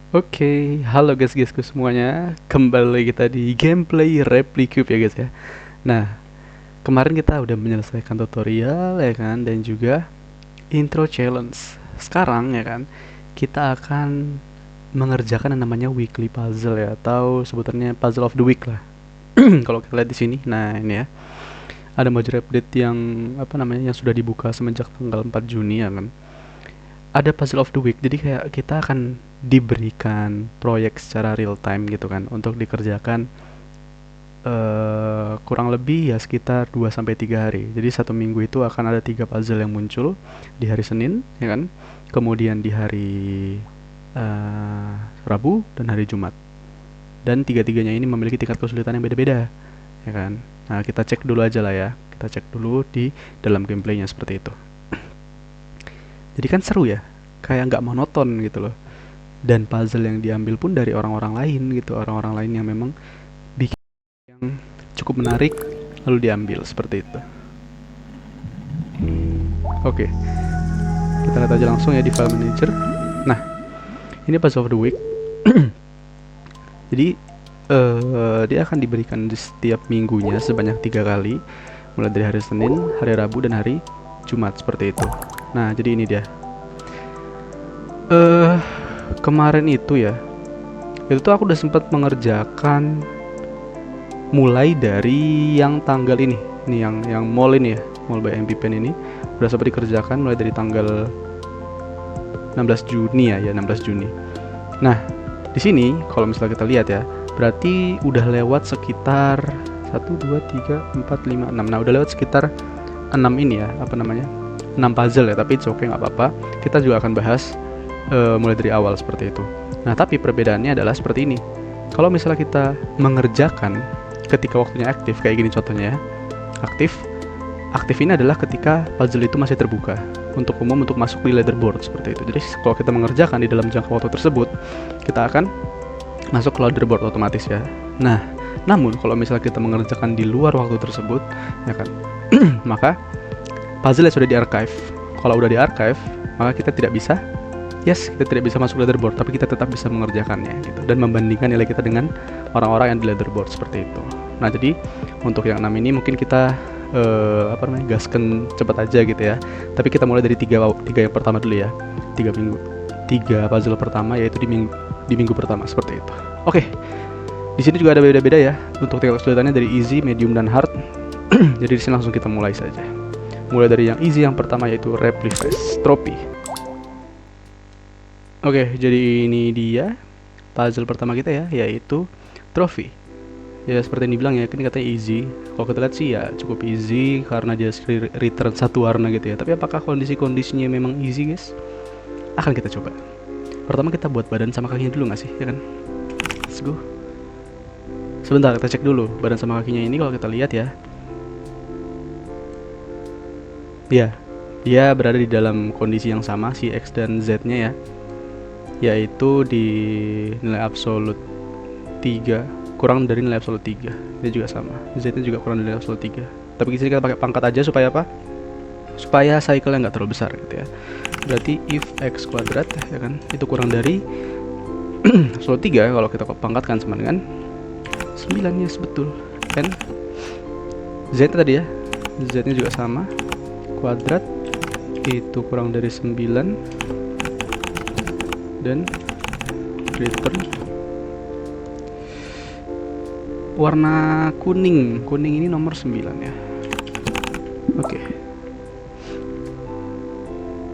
Oke, halo guys-guysku semuanya. Kembali kita di gameplay Replicube ya guys ya. Nah, kemarin kita udah menyelesaikan tutorial ya kan, dan juga intro challenge. Sekarang ya kan, kita akan mengerjakan yang namanya weekly puzzle ya, atau sebutannya puzzle of the week lah. Kalau kita lihat di sini, nah ini ya, ada major update yang apa namanya yang sudah dibuka semenjak tanggal 4 Juni ya kan. Ada puzzle of the week, jadi kayak kita akan diberikan proyek secara real time gitu kan untuk dikerjakan, kurang lebih ya sekitar 2 sampai 3 hari. Jadi satu minggu itu akan ada 3 puzzle yang muncul di hari Senin ya kan, kemudian di hari eh, Rabu dan hari Jumat, dan tiga-tiganya ini memiliki tingkat kesulitan yang beda-beda ya kan. Nah, kita cek dulu aja lah ya, kita cek dulu di dalam gameplaynya seperti itu. Jadi kan seru ya, kayak nggak monoton gitu loh. Dan puzzle yang diambil pun dari orang-orang lain gitu, orang-orang lain yang memang bikin yang cukup menarik lalu diambil seperti itu. Oke, kita lihat aja langsung ya di file manager. Nah, ini puzzle of the week. Jadi dia akan diberikan di setiap minggunya sebanyak 3 kali, mulai dari hari Senin, hari Rabu, dan hari Jumat seperti itu. Nah, jadi ini dia. Kemarin itu ya, itu tuh aku udah sempat mengerjakan mulai dari yang tanggal ini yang mall ini ya, mall by MP Pen ini udah sempat dikerjakan mulai dari tanggal 16 Juni ya, 16 Juni. Nah, di sini kalau misalnya kita lihat ya, berarti udah lewat sekitar 1, 2, 3, 4, 5, 6. Nah, udah lewat sekitar 6 ini ya, apa namanya, 6 puzzle ya, tapi it's okay, nggak apa-apa. Kita juga akan bahas mulai dari awal seperti itu. Nah, tapi perbedaannya adalah seperti ini. Kalau misalnya kita mengerjakan ketika waktunya aktif, kayak gini contohnya ya. Aktif ini adalah ketika puzzle itu masih terbuka untuk umum untuk masuk di leaderboard seperti itu. Jadi kalau kita mengerjakan di dalam jangka waktu tersebut, kita akan masuk ke leaderboard otomatis ya. Nah, namun kalau misalnya kita mengerjakan di luar waktu tersebut, ya kan, maka puzzle sudah di-archive. Kalau udah di-archive, maka kita tidak bisa masuk leaderboard, tapi kita tetap bisa mengerjakannya gitu, dan membandingkan nilai kita dengan orang-orang yang di leaderboard seperti itu. Nah, jadi untuk yang 6 ini mungkin kita gasken cepat aja gitu ya. Tapi kita mulai dari tiga yang pertama dulu ya. 3 puzzle pertama, yaitu di minggu pertama seperti itu. Oke. Di sini juga ada beda-beda ya untuk tingkat kesulitannya, dari easy, medium, dan hard. Jadi di sini langsung kita mulai saja. Mulai dari yang easy yang pertama, yaitu Replica Trophy. Oke, jadi ini dia puzzle pertama kita ya, yaitu Trophy. Ya seperti yang dibilang ya, kan katanya easy. Kalau kita lihat sih ya cukup easy karena dia return satu warna gitu ya. Tapi apakah kondisi-kondisinya memang easy guys? Akan kita coba. Pertama kita buat badan sama kakinya dulu nggak sih, ya kan? Let's go. Sebentar, kita cek dulu badan sama kakinya ini. Kalau kita lihat ya, dia berada di dalam kondisi yang sama, si X dan Z-nya ya, yaitu di nilai absolut 3, kurang dari nilai absolut 3. Ini juga sama, Z-nya juga kurang dari nilai absolut 3. Tapi di sini kita pakai pangkat aja supaya apa? Supaya cycle-nya nggak terlalu besar gitu ya. Berarti if x kuadrat ya kan, itu kurang dari absolut 3, kalau kita pangkatkan sama dengan 9, yes betul. Dan Z tadi ya, Z-nya juga sama, kuadrat itu kurang dari 9, dan return warna kuning ini nomor 9 ya. Oke.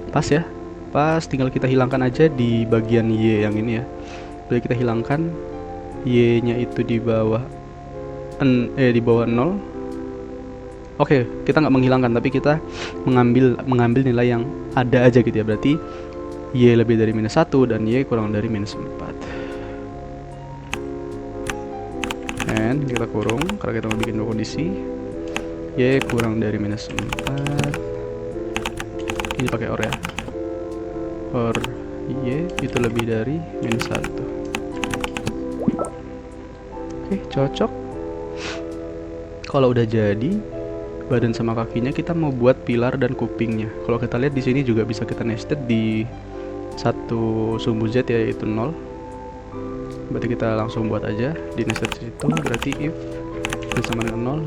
Pas ya, pas, tinggal kita hilangkan aja di bagian Y yang ini ya. Boleh kita hilangkan Y nya itu di bawah di bawah 0. Oke, kita nggak menghilangkan, tapi kita mengambil nilai yang ada aja gitu ya. Berarti Y lebih dari -1 dan Y kurang dari -4. And kita kurung karena kita mau bikin dua kondisi. Y kurang dari -4. Ini pakai OR ya. OR Y itu lebih dari -1. Oke, cocok. Kalau udah jadi badan sama kakinya, kita mau buat pilar dan kupingnya. Kalau kita lihat di sini juga bisa kita nested di satu sumbu Z, yaitu 0. Berarti kita langsung buat aja di nested situ. Berarti if ini sama dengan 0,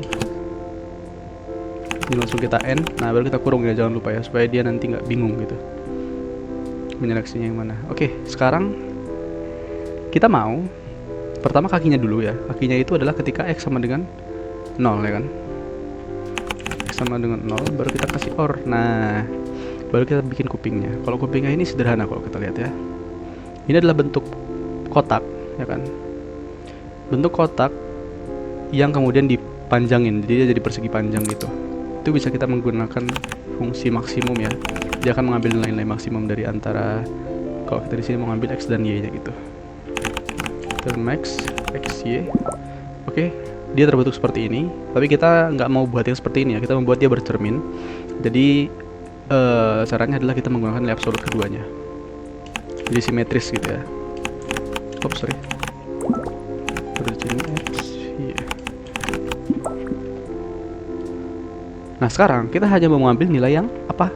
ini langsung kita end. Nah baru kita kurung ya, jangan lupa ya, supaya dia nanti nggak bingung gitu menyeleksinya yang mana. Oke, sekarang kita mau pertama kakinya dulu ya. Kakinya itu adalah ketika x sama dengan 0 ya kan, x sama dengan 0 baru kita kasih OR. Nah baru kita bikin kupingnya. Kalau kupingnya ini sederhana kalau kita lihat ya, ini adalah bentuk kotak ya kan, bentuk kotak yang kemudian dipanjangin, jadi dia jadi persegi panjang gitu. Itu bisa kita menggunakan fungsi maksimum ya, dia akan mengambil nilai-nilai maksimum dari antara, kalau kita di sini mau ngambil x dan y nya gitu, term max x y. Oke, dia terbentuk seperti ini, tapi kita nggak mau buat yang seperti ini ya, kita membuat dia bercermin. Jadi caranya adalah kita menggunakan nilai absolut keduanya, jadi simetris gitu ya. Oops, sorry. Bercermin x y. Nah sekarang kita hanya mau mengambil nilai yang apa?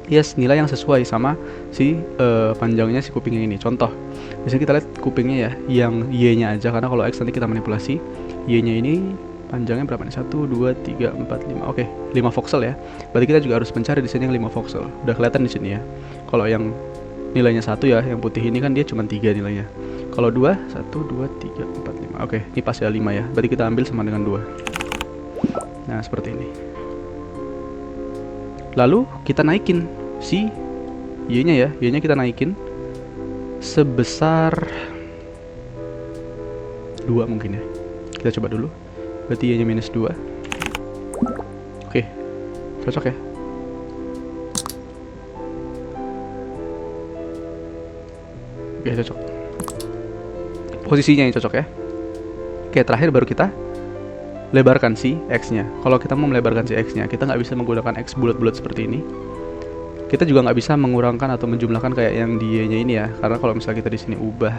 Yes, nilai yang sesuai sama si panjangnya si kupingnya ini. Contoh, di sini kita lihat kupingnya ya, yang y-nya aja, karena kalau x nanti kita manipulasi. Y-nya ini panjangnya berapa nih? 1, 2, 3, 4, 5. Oke, 5 voxel ya. Berarti kita juga harus mencari di sini yang 5 voxel. Udah kelihatan di sini ya. Kalau yang nilainya 1 ya, yang putih ini kan dia cuma 3 nilainya. Kalau 2, 1, 2, 3, 4, 5. Oke, ini pas ya 5 ya. Berarti kita ambil sama dengan 2. Nah, seperti ini. Lalu kita naikin si y-nya ya, y-nya kita naikin sebesar 2 mungkin ya. Kita coba dulu. Berarti y-nya minus 2. Oke, cocok ya. Oke, cocok. Posisinya yang cocok ya. Oke, terakhir baru kita lebarkan si x-nya. Kalau kita mau melebarkan si x-nya, kita nggak bisa menggunakan x bulat-bulat seperti ini. Kita juga nggak bisa mengurangkan atau menjumlahkan kayak yang di y-nya ini ya. Karena kalau misalnya kita di sini ubah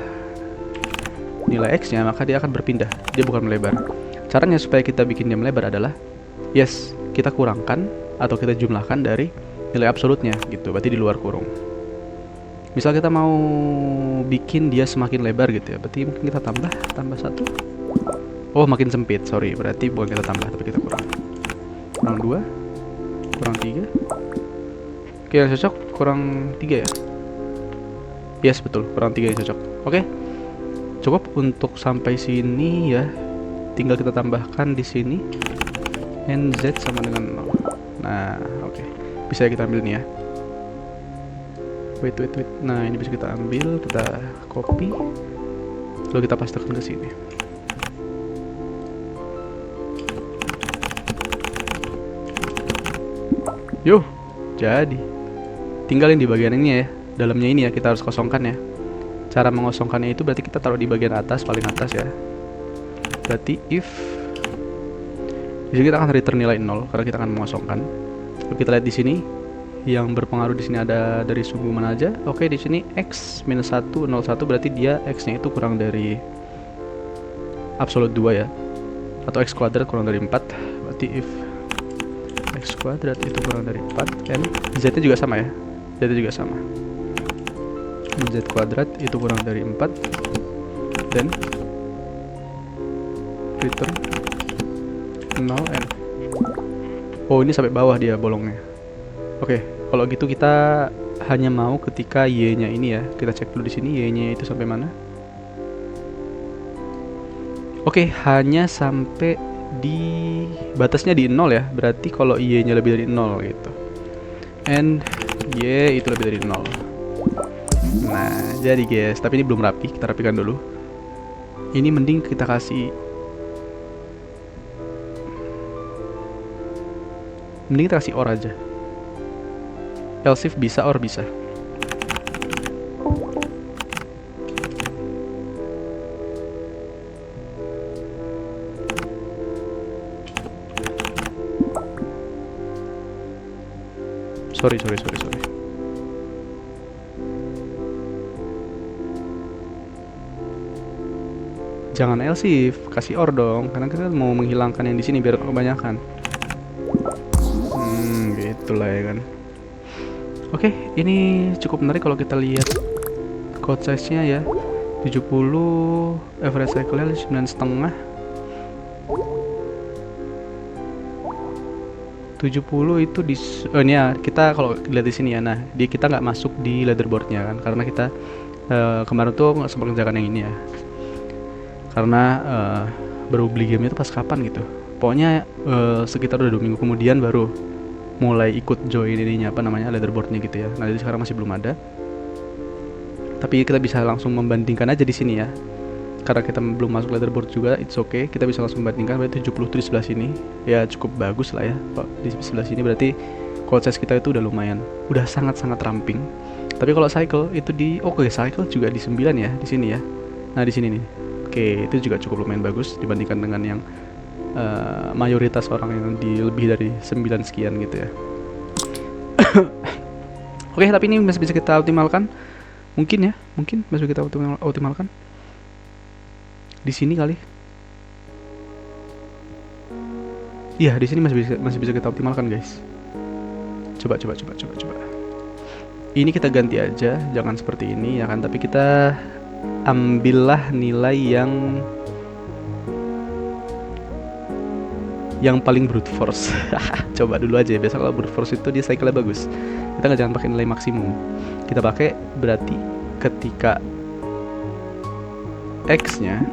nilai x-nya, maka dia akan berpindah. Dia bukan melebar. Caranya supaya kita bikin dia melebar adalah, yes, kita kurangkan atau kita jumlahkan dari nilai absolutnya gitu. Berarti di luar kurung. Misal kita mau bikin dia semakin lebar gitu ya, berarti mungkin kita tambah 1. Oh, makin sempit, sorry. Berarti bukan kita tambah, tapi kita kurang 2, kurang 3. Oke, yang cocok kurang 3 ya. Yes, betul, kurang 3 yang cocok. Oke, cukup untuk sampai sini ya. Tinggal kita tambahkan di sini nz sama dengan 0. Nah, oke. Bisa kita ambil nih ya. Wait. Nah, ini bisa kita ambil, kita copy, lalu kita pastekan ke sini. Yuh, jadi tinggalin di bagian ini ya, dalamnya ini ya, kita harus kosongkan ya. Cara mengosongkannya itu berarti kita taruh di bagian atas, paling atas ya. Berarti if di sini kita akan return nilai 0 karena kita akan mengosongkan. Lalu kita lihat di sini yang berpengaruh di sini ada dari sumbu mana aja. Oke, di sini x minus 1, 0, 1 berarti dia x-nya itu kurang dari absolut 2 ya, atau x kuadrat kurang dari 4. Berarti if x kuadrat itu kurang dari 4 and z-nya juga sama ya, z-nya juga sama, z kuadrat itu kurang dari 4 dan return 0 and oh, ini sampai bawah dia bolongnya. Oke, kalau gitu kita hanya mau ketika y-nya ini ya, kita cek dulu di sini y-nya itu sampai mana. Oke, hanya sampai di batasnya di 0 ya. Berarti kalau y-nya lebih dari 0 gitu. And y itu lebih dari 0. Nah, jadi guys, tapi ini belum rapi, kita rapikan dulu. Ini mending kita kasih, mending kita kasih OR aja. Else if bisa, OR bisa. Sorry. Jangan else if, kasih OR dong, karena kita mau menghilangkan yang di sini biar kebanyakan. Gitulah ya kan. Oke, ini cukup menarik kalau kita lihat code size-nya ya. 70 average cycle-nya 9,5. 70 itu di ini ya, kita kalau lihat di sini ya. Nah, kita nggak masuk di leaderboardnya kan, karena kita kemarin tuh nggak sempat kerjakan yang ini ya, karena baru beli game itu pas kapan gitu. Pokoknya sekitar udah 2 minggu kemudian baru mulai ikut join ininya, apa namanya, leaderboardnya gitu ya. Nah, jadi sekarang masih belum ada. Tapi kita bisa langsung membandingkan aja di sini ya. Karena kita belum masuk leaderboard juga, it's okay. Kita bisa langsung membandingkan. Berarti 70 di sebelah sini ya cukup bagus lah ya. Di sebelah sini berarti code size kita itu udah lumayan, udah sangat-sangat ramping. Tapi kalau cycle itu cycle juga di 9 ya di sini ya. Nah, di sini nih. Oke, itu juga cukup lumayan bagus dibandingkan dengan yang mayoritas orang yang di lebih dari 9 sekian gitu ya. Oke, tapi ini masih bisa kita optimalkan. Mungkin masih bisa kita optimalkan. Di sini kali. Iya, di sini masih bisa kita optimalkan, guys. Coba. Ini kita ganti aja, jangan seperti ini ya kan, tapi kita ambillah nilai yang paling brute force. Coba dulu aja ya. Biasa kalau brute force itu dia cycle-nya bagus. Kita jangan pakai nilai maksimum. Kita pakai berarti ketika X-nya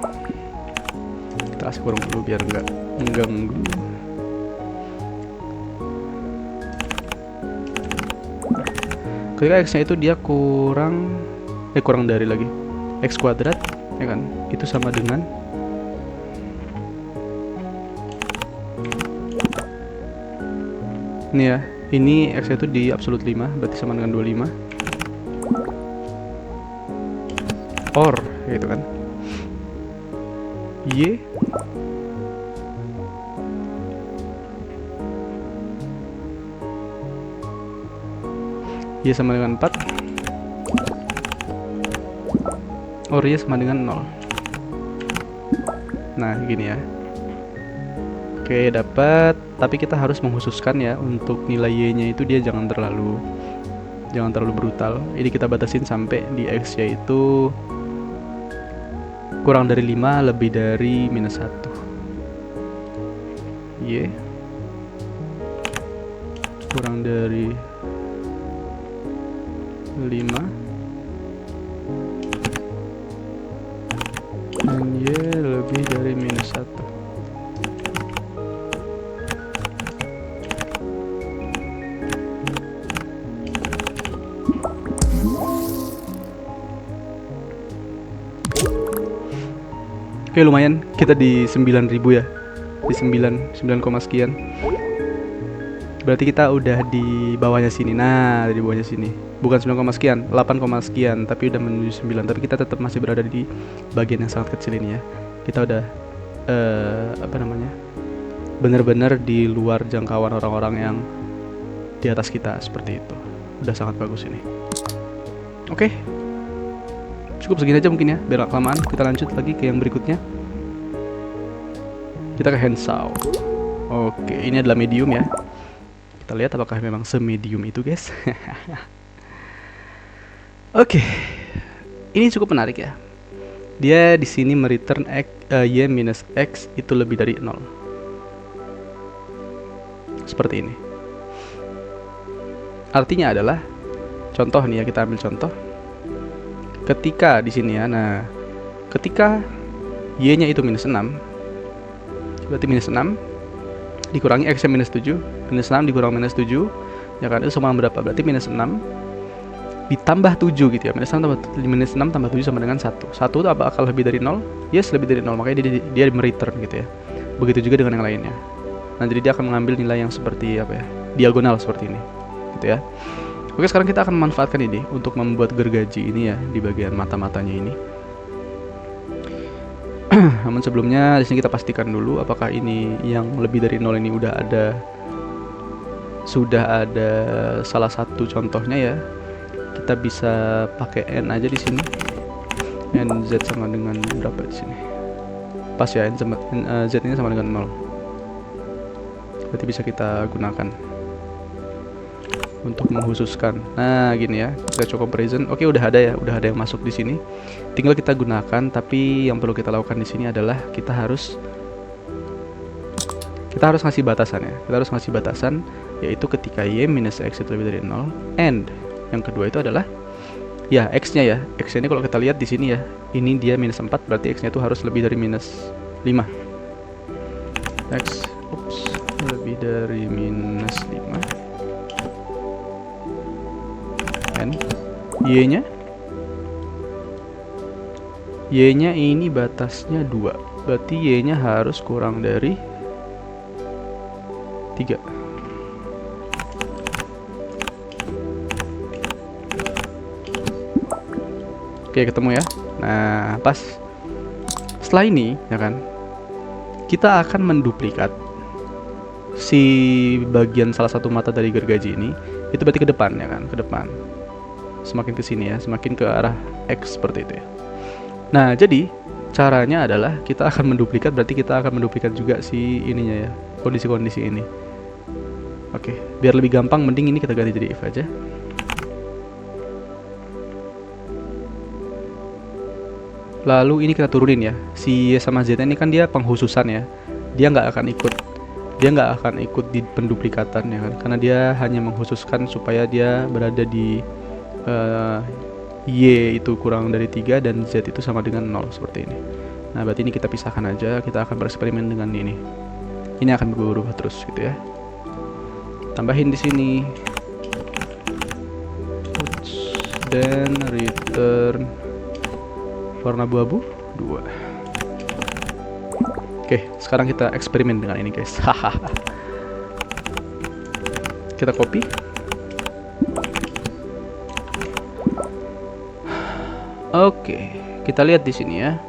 kita kasih kurang dulu biar nggak mengganggu. Ketika X-nya itu dia kurang dari lagi X kuadrat ya kan, itu sama dengan ini ya, ini X-nya itu di absolute 5, berarti sama dengan 25 or gitu kan, Y sama dengan 4 or Y sama dengan 0. Nah gini ya. Oke, dapat. Tapi kita harus mengkhususkan ya, untuk nilai Y-nya itu dia jangan terlalu brutal. Ini kita batasin sampai di X-nya itu kurang dari 5, lebih dari -1. Y kurang dari 5 dan Y lebih dari -1. Oke, lumayan, kita di 9.000 ya, di 9, sekian. Berarti kita udah di bawahnya sini. Nah, di bawahnya sini. Bukan 9, sekian, 8, sekian, tapi udah menuju 9. Tapi kita tetap masih berada di bagian yang sangat kecil ini ya. Kita udah benar-benar di luar jangkauan orang-orang yang di atas kita, seperti itu. Udah sangat bagus ini. Oke. Cukup segini aja mungkin ya, biar gak kelamaan. Kita lanjut lagi ke yang berikutnya. Kita ke handsaw. Oke, ini adalah medium ya. Kita lihat apakah memang semedium itu, guys. Oke. Ini cukup menarik ya. Dia di sini mereturn Y minus X itu lebih dari 0. Seperti ini. Artinya adalah, contoh nih ya, kita ambil contoh. Ketika di sini ya, nah, ketika Y-nya itu -6, berarti -6 dikurangi X-nya -7, -6 dikurang -7, ya kan, itu sama berapa? Berarti -6 ditambah 7 gitu ya. -6 tambah 7 sama dengan 1. 1 itu apakah lebih dari 0? Yes, lebih dari 0, makanya dia mereturn gitu ya. Begitu juga dengan yang lainnya. Nah, jadi dia akan mengambil nilai yang seperti apa ya? Diagonal seperti ini. Gitu ya. Oke, sekarang kita akan memanfaatkan ini untuk membuat gergaji ini ya, di bagian mata-matanya ini. Namun sebelumnya di sini kita pastikan dulu apakah ini yang lebih dari 0 ini sudah ada salah satu contohnya ya. Kita bisa pakai N aja di sini. NZ sama dengan berapa di sini? Pas ya, Z ini sama dengan 0. Berarti bisa kita gunakan. untuk menghususkan. Nah, gini ya, kita coba comparison. Oke, udah ada ya, udah ada yang masuk di sini. Tinggal kita gunakan, tapi yang perlu kita lakukan di sini adalah kita harus ngasih batasan ya. Kita harus ngasih batasan, yaitu ketika y minus x itu lebih dari 0, and yang kedua itu adalah ya x-nya ya. X-nya ini kalau kita lihat di sini ya, ini dia minus 4, berarti x-nya itu harus lebih dari minus 5. X, lebih dari minus 5. And y-nya ini batasnya 2, berarti y-nya harus kurang dari 3. Oke, ketemu ya. Nah, pas setelah ini ya kan, kita akan menduplikat si bagian salah satu mata dari gergaji ini. Itu berarti ke depan ya kan, ke depan. Semakin ke sini ya, semakin ke arah X seperti itu ya. Nah, jadi caranya adalah kita akan menduplikat, berarti kita akan menduplikat juga si ininya ya, kondisi-kondisi ini. Oke, biar lebih gampang mending ini kita ganti jadi if aja. Lalu ini kita turunin ya. Si Y sama Z ini kan dia penghususan ya. Dia nggak akan ikut di penduplikatan ya kan, karena dia hanya menghususkan supaya dia berada di Y itu kurang dari 3 dan Z itu sama dengan 0 seperti ini. Nah, berarti ini kita pisahkan aja. Kita akan bereksperimen dengan ini. Ini akan berubah terus gitu ya. Tambahin di sini. Dan return warna abu-abu 2. Oke, sekarang kita eksperimen dengan ini guys. Kita copy. Oke, kita lihat di sini ya.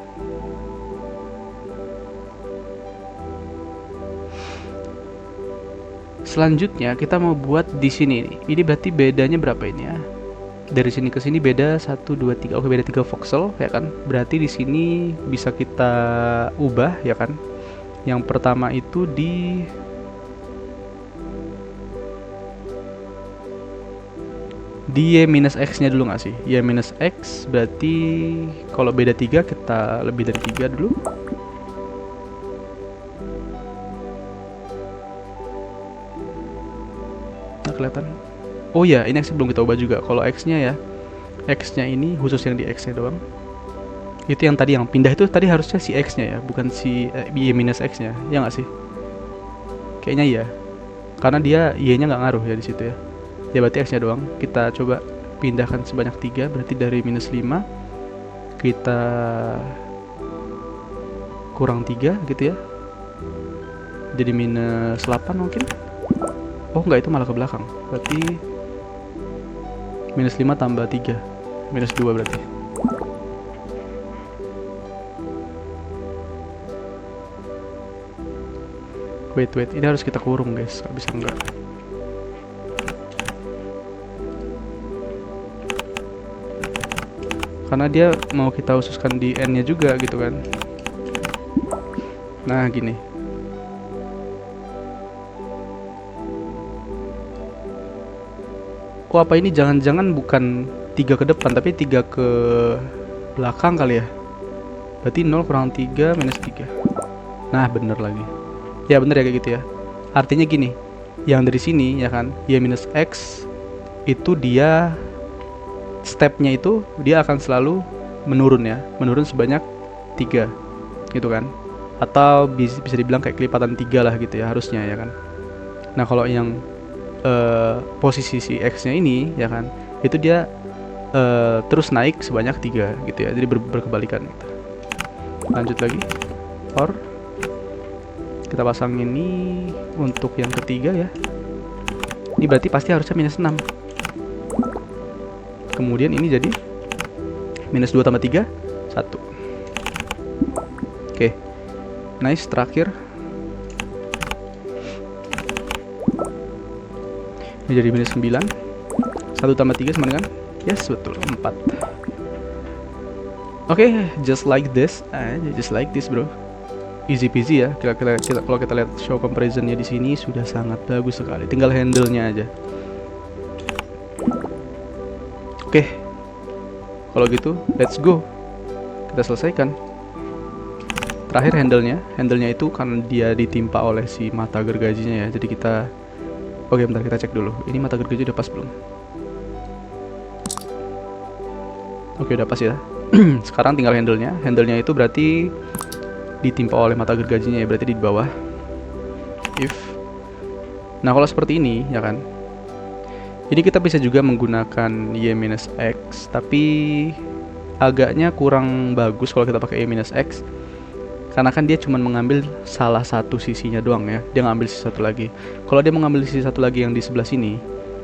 Selanjutnya kita mau buat di sini nih. Ini berarti bedanya berapa ini ya? Dari sini ke sini beda 1 2 3. Oke, beda 3 voxel ya kan. Berarti di sini bisa kita ubah ya kan. Yang pertama itu di Y minus X-nya dulu nggak sih? Y minus X berarti kalau beda 3 kita lebih dari 3 dulu. Nah, kelihatan. Oh ya, ini X belum kita ubah juga. Kalau X-nya ya, X-nya ini khusus yang di X-nya doang. Itu yang tadi yang pindah itu tadi harusnya si X-nya ya, bukan si Y minus X-nya. Ya nggak sih? Kayaknya iya. Karena dia Y-nya nggak ngaruh ya di situ ya. Ya berarti X-nya doang. Kita coba pindahkan sebanyak 3, berarti dari minus 5 kita kurang 3 gitu ya. Jadi minus 8 mungkin. Oh enggak, itu malah ke belakang. Berarti minus 5 tambah 3, minus 2 berarti. Wait, ini harus kita kurung guys, nggak bisa enggak. Karena dia mau kita khususkan di N-nya juga gitu kan. Nah gini. Oh, apa ini jangan-jangan bukan 3 ke depan tapi 3 ke belakang kali ya. Berarti 0 kurang 3 minus 3. Nah bener lagi. Ya bener ya kayak gitu ya. Artinya gini, yang dari sini ya kan, Y minus X itu dia stepnya itu dia akan selalu menurun ya. Menurun sebanyak 3 gitu kan. Atau bisa dibilang kayak kelipatan 3 lah gitu ya harusnya ya kan. Nah kalau yang posisi si X-nya ini ya kan, itu dia terus naik sebanyak 3 gitu ya. Jadi berkebalikan gitu. Lanjut lagi. Or kita pasang ini untuk yang ketiga ya. Ini berarti pasti harusnya minus 6. Kemudian ini jadi minus 2 tambah 3 1. Oke. Nice, terakhir ini jadi minus 9. 1 tambah 3 sama dengan, yes betul, 4. Oke, just like this, just like this bro. Easy peasy ya. Kalau kita lihat show comparisonnya di sini sudah sangat bagus sekali. Tinggal handle-nya aja. Oke, kalau gitu let's go, kita selesaikan. Terakhir handle-nya itu karena dia ditimpa oleh si mata gergajinya ya, jadi kita oke bentar, kita cek dulu ini mata gergaji udah pas belum. Oke, udah pas ya. Sekarang tinggal handle-nya itu berarti ditimpa oleh mata gergajinya ya, berarti di bawah. If nah kalau seperti ini ya kan, ini kita bisa juga menggunakan y-x, tapi agaknya kurang bagus kalau kita pakai y-x, karena kan dia cuma mengambil salah satu sisinya doang ya, dia ngambil sisi satu lagi. Kalau dia mengambil sisi satu lagi yang di sebelah sini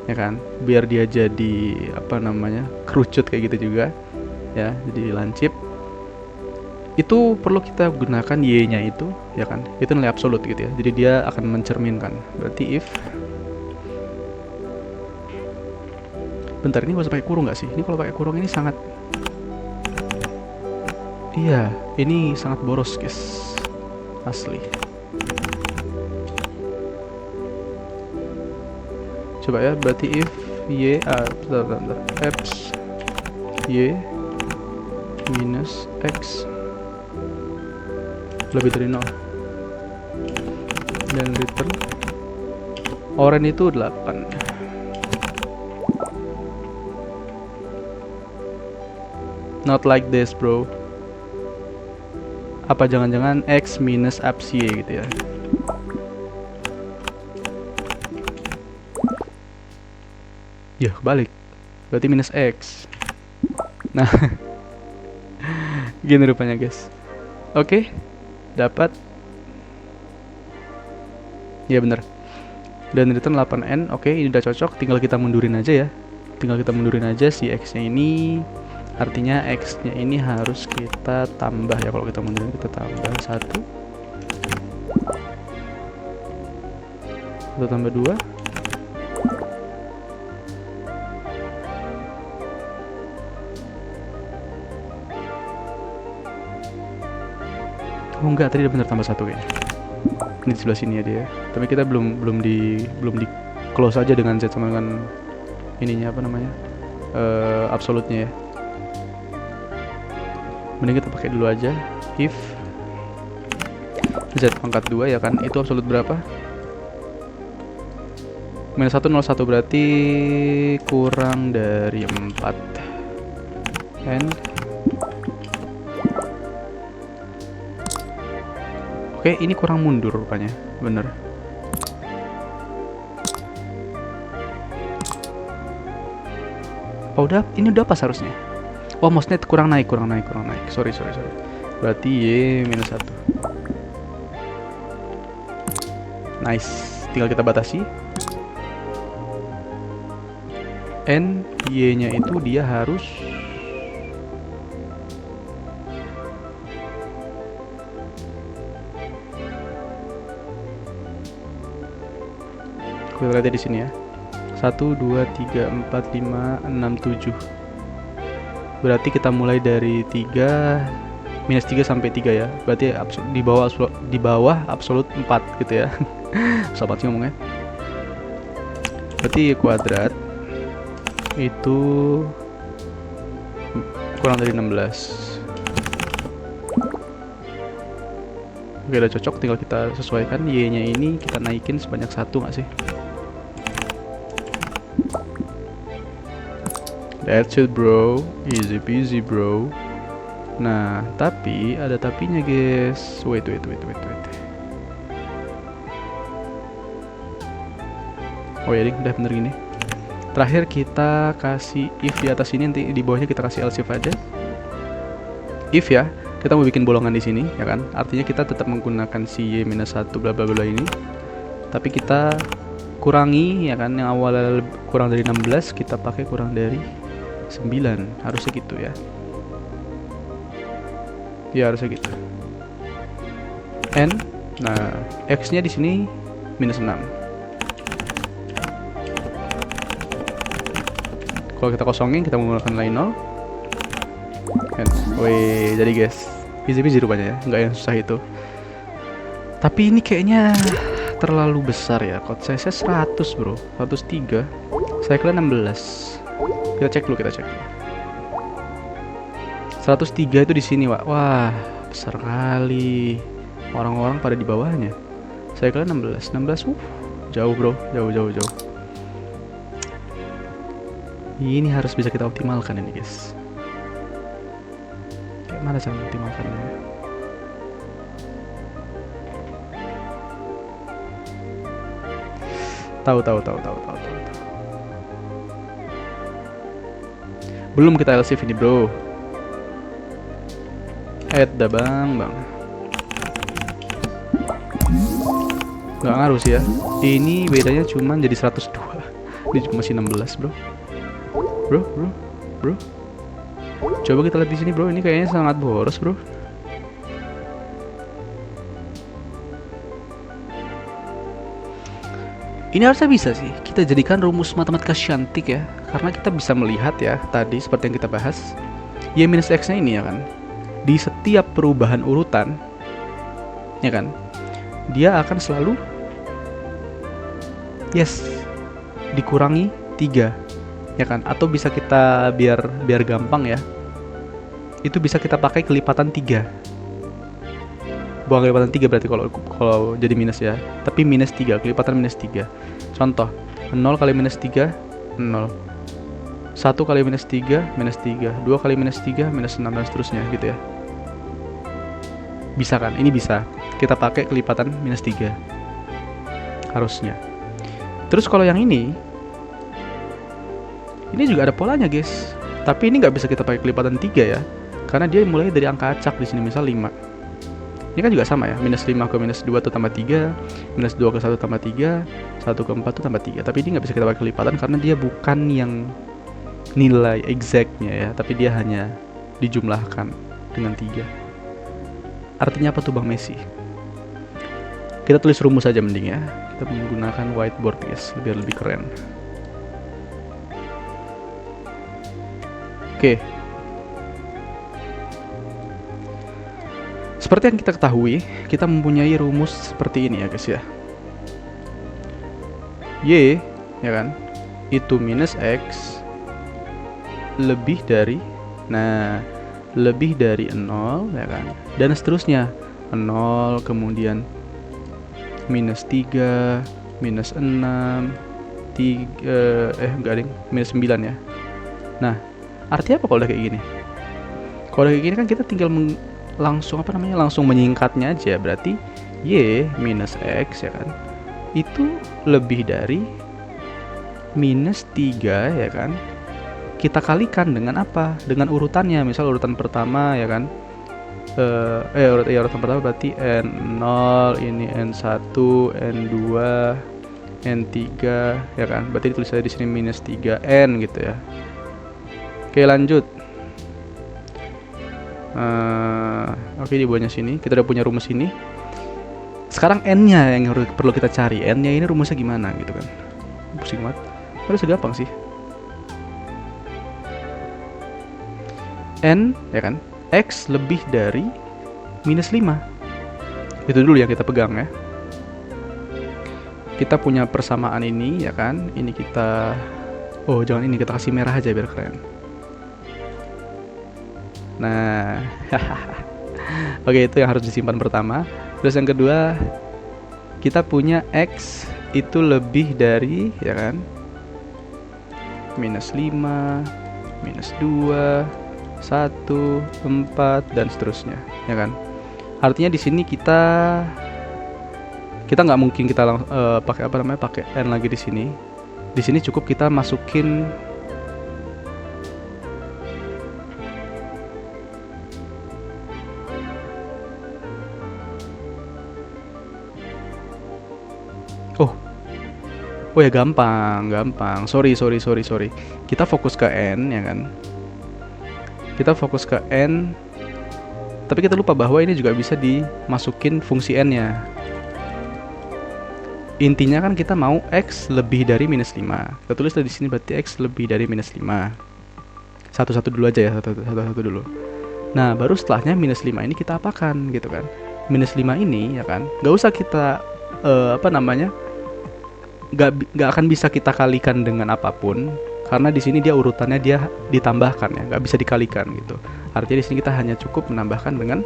ya kan, biar dia jadi apa namanya, kerucut kayak gitu juga ya, jadi lancip, itu perlu kita gunakan y-nya itu ya kan, itu nilai absolut gitu ya, jadi dia akan mencerminkan. Berarti if, bentar, ini gak usah pakai kurung nggak sih? Ini kalau pakai kurung ini sangat, iya ini sangat boros guys, asli. Coba ya, berarti if y bentar, apps y minus x lebih dari 0 dan return oren itu 8. Not like this bro. Apa jangan-jangan x minus apps y gitu ya? Ya kebalik, berarti minus x. Nah gini rupanya guys. Oke, dapat ya bener, dan return 8n. Oke, ini udah cocok, tinggal kita mundurin aja ya, tinggal kita mundurin aja si x nya ini, artinya x nya ini harus kita tambah ya. Kalau kita mundurin, kita tambah 1 atau tambah 2. Oh enggak, tadi udah bener tambah 1 kayaknya. Ini di sebelah sini ya dia. Tapi kita belum di close aja dengan z sama dengan ininya apa namanya? Absolutnya ya. Mending kita pakai dulu aja if z pangkat 2 ya kan, itu absolut berapa? Minus 1 0 1, berarti kurang dari 4. And oke, ini kurang mundur rupanya, bener. Oh udah, ini udah pas harusnya. Oh maksudnya kurang naik. Sorry. Berarti y minus 1. Nice, tinggal kita batasi. N, y nya itu dia harus kita lihat di sini ya, 1 2 3 4 5 6 7. Berarti kita mulai dari 3 minus 3 sampai 3 ya, berarti di bawah absolut 4 gitu ya. Sahabat sih ngomongnya. Berarti kuadrat itu kurang dari 16. Oke, udah cocok, tinggal kita sesuaikan y nya ini, kita naikin sebanyak 1 nggak sih? That's it bro, easy peasy bro. Nah, tapi ada tapinya guys. Wait. Oh ya, udah bener gini. Terakhir kita kasih if di atas ini, nanti di bawahnya kita kasih else if aja. If ya, kita mau bikin bolongan di sini ya kan. Artinya kita tetap menggunakan si y minus 1 bla bla bla ini. Tapi kita kurangi ya kan, yang awalnya kurang dari 16 kita pakai kurang dari 9, harusnya gitu ya. Ya harusnya gitu. N, nah x nya di sini minus 6. Kalau kita kosongin, kita menggunakan line 0. N, wih, jadi guys, easy peasy rupanya ya, nggak yang susah itu. Tapi ini kayaknya terlalu besar ya, code size 100 bro, 103, saya kira 16. Kita cek dulu. 103 itu di sini, Pak. Wah, besar kali. Orang-orang pada di bawahnya. Saya kira 16. Jauh, Bro. Jauh. Ini harus bisa kita optimalkan ini, guys. Kayak mana cara optimalkannya? Tahu. Belum kita LCV ini, Bro. Bang. Nggak ngaruh sih ya. Ini bedanya cuman jadi 102. Ini cuma masih 16, Bro. Bro. Coba kita lihat di sini, Bro. Ini kayaknya sangat boros, Bro. Ini harusnya bisa sih kita jadikan rumus matematika cantik ya, karena kita bisa melihat ya tadi seperti yang kita bahas, y minus x-nya ini ya kan, di setiap perubahan urutan ya kan, dia akan selalu dikurangi 3 ya kan, atau bisa kita biar gampang ya, itu bisa kita pakai kelipatan 3. Bukan kelipatan 3 berarti kalau jadi minus ya, tapi minus 3, kelipatan minus 3. Contoh, 0 kali minus 3, 0. 1 kali minus 3, minus 3. 2 kali minus 3, minus 6, dan seterusnya gitu ya. Bisa kan? Ini bisa. Kita pakai kelipatan minus 3. Harusnya. Terus kalau yang ini juga ada polanya, guys. Tapi ini nggak bisa kita pakai kelipatan 3 ya. Karena dia mulai dari angka acak di sini, misal 5. Ini kan juga sama ya, minus 5 ke minus 2 itu tambah 3, minus 2 ke 1 tambah 3, 1 ke 4 itu tambah 3. Tapi ini nggak bisa kita pakai kelipatan karena dia bukan yang nilai exactnya ya, tapi dia hanya dijumlahkan dengan 3. Artinya apa tuh Bang Messi? Kita tulis rumus aja mending ya. Kita menggunakan whiteboard, guys, biar lebih keren. Oke. Seperti yang kita ketahui, kita mempunyai rumus seperti ini ya guys ya. Y ya kan, itu minus X lebih dari, lebih dari 0 ya kan, dan seterusnya. 0 kemudian minus 3, minus 6, minus 9 ya. Nah, artinya apa kalau udah kayak gini? Kalau udah kayak gini kan kita tinggal langsung menyingkatnya aja. Berarti y minus x ya kan, itu lebih dari minus 3 ya kan, kita kalikan dengan apa? Dengan urutannya. Misal urutan pertama ya kan, urutan pertama berarti N0, ini N1, N2, N3 ya kan. Berarti ditulis aja di sini minus 3N gitu ya. Oke, lanjut. Oke, di bawahnya sini kita udah punya rumus ini. Sekarang n-nya yang perlu kita cari. N-nya ini rumusnya gimana gitu kan. Pusing banget. Harus gampang sih. N ya kan, X lebih dari minus 5. Itu dulu yang kita pegang ya. Kita punya persamaan ini ya kan. Ini kita, jangan ini, kita kasih merah aja biar keren. Nah, oke, itu yang harus disimpan pertama. Terus yang kedua, kita punya X itu lebih dari ya kan, minus 5, minus 2, 1, 4, dan seterusnya ya kan. Artinya di sini kita nggak mungkin kita pakai pakai n lagi di sini. Di sini cukup kita masukin ya gampang. Sorry. Kita fokus ke n ya kan. Kita fokus ke n, tapi kita lupa bahwa ini juga bisa dimasukin fungsi n-nya. Intinya kan kita mau x lebih dari minus 5. Kita tulis di sini berarti x lebih dari minus 5. Satu-satu dulu aja ya, satu-satu dulu. Nah, baru setelahnya minus 5 ini kita apakan gitu kan. Minus 5 ini ya kan, nggak usah kita nggak akan bisa kita kalikan dengan apapun, karena di sini dia urutannya dia ditambahkan ya, nggak bisa dikalikan gitu. Artinya di sini kita hanya cukup menambahkan dengan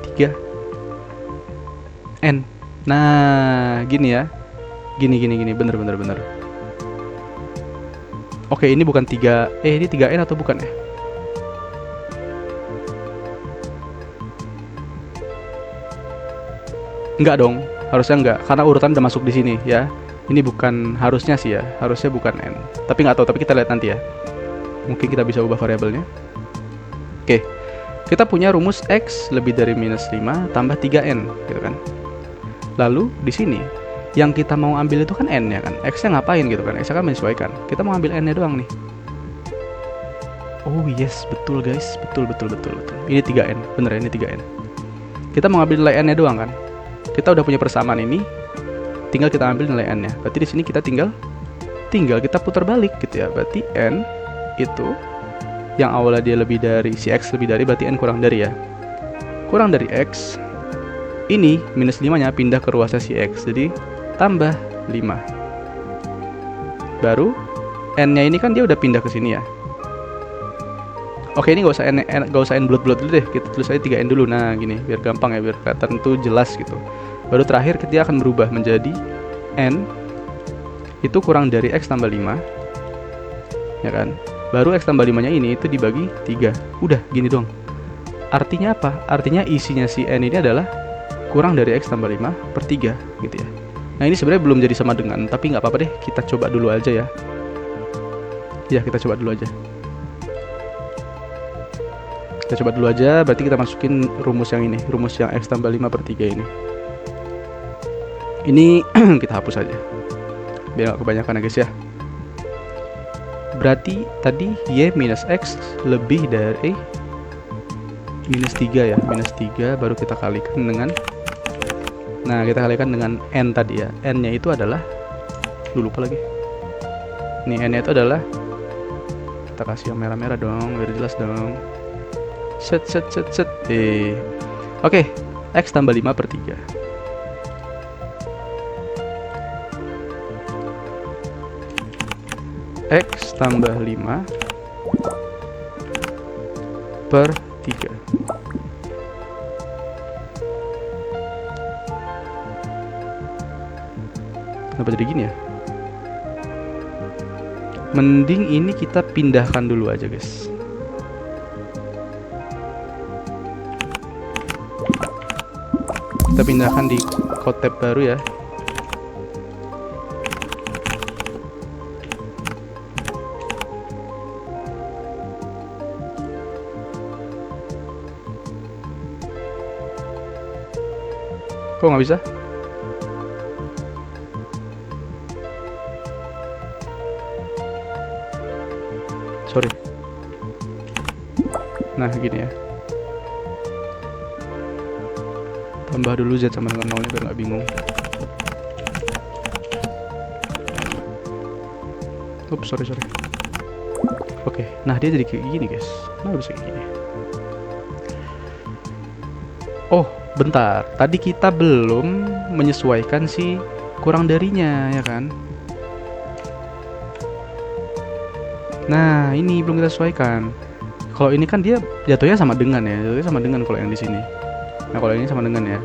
3n. Nah, gini ya. Gini, bener. Oke, ini bukan 3, ini 3n atau bukan ya? Enggak dong, harusnya enggak, karena urutan udah masuk di sini ya. Ini bukan, harusnya sih ya, harusnya bukan n. Tapi nggak tahu, tapi kita lihat nanti ya. Mungkin kita bisa ubah variabelnya. Oke, kita punya rumus x lebih dari minus 5 tambah 3n, gitu kan. Lalu di sini yang kita mau ambil itu kan n ya kan. X-nya ngapain gitu kan? X-nya kan menyesuaikan. Kita mau ambil n-nya doang nih. Oh yes, betul guys, betul. Ini 3n, bener ya, ini 3n. Kita mau ambil nilai n-nya doang kan. Kita udah punya persamaan ini, tinggal kita ambil nilai n-nya. Berarti di sini kita tinggal kita putar balik gitu ya. Berarti n itu yang awalnya dia lebih dari, si x lebih dari, berarti n kurang dari ya. Kurang dari x, ini minus 5 nya pindah ke ruasnya si x, jadi tambah 5. Baru n nya ini kan dia udah pindah ke sini ya. Oke, ini gak usah n bulat dulu deh, kita tulis aja 3n dulu. Nah gini, biar gampang ya, biar kelihatan tuh jelas gitu. Baru terakhir dia akan berubah menjadi n itu kurang dari x tambah 5 ya kan. Baru x tambah 5 nya ini itu dibagi 3. Udah gini doang. Artinya apa? Artinya isinya si n ini adalah kurang dari x tambah 5 per 3 gitu ya. Nah ini sebenarnya belum jadi sama dengan, tapi nggak apa-apa deh, kita coba dulu aja ya. Ya, kita coba dulu aja. Berarti kita masukin rumus yang ini, rumus yang x tambah 5 per 3 ini. Ini kita hapus aja, biar nggak kebanyakan ya guys ya. Berarti tadi y minus x lebih dari minus 3 ya, minus 3 baru kita kalikan dengan, nah kita kalikan dengan n tadi ya. N nya itu adalah, lupa lagi, nih n nya itu adalah, kita kasih yang merah-merah dong biar jelas dong. Set. Oke, x tambah 5 per 3. X tambah 5 per 3. Kenapa jadi gini ya? Mending ini kita pindahkan dulu aja guys. Kita pindahkan di code tab baru ya. Kok nggak bisa? Sorry. Nah gini ya. Tambah dulu z sama dengan 0 nya biar nggak bingung. Ups, sorry. Oke, nah dia jadi kayak gini guys. Nah bisa kayak gini. Oh, bentar. Tadi kita belum menyesuaikan si kurang darinya ya kan. Nah ini belum kita sesuaikan. Kalau ini kan dia jatuhnya sama dengan ya, jatuhnya sama dengan kalau yang di sini. Nah kalau ini sama dengan ya,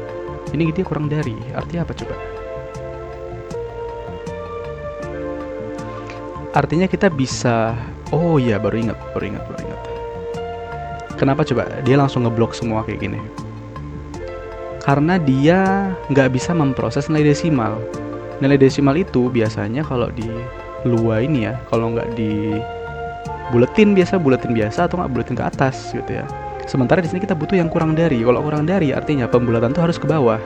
ini dia kurang dari, artinya apa coba? Artinya kita bisa, oh iya baru ingat. Kenapa coba dia langsung ngeblok semua kayak gini? Karena dia nggak bisa memproses nilai desimal. Nilai desimal itu biasanya kalau di luar ini ya, kalau nggak di buletin biasa atau nggak buletin ke atas gitu ya. Sementara di sini kita butuh yang kurang dari. Kalau kurang dari artinya pembulatan tuh harus ke bawah,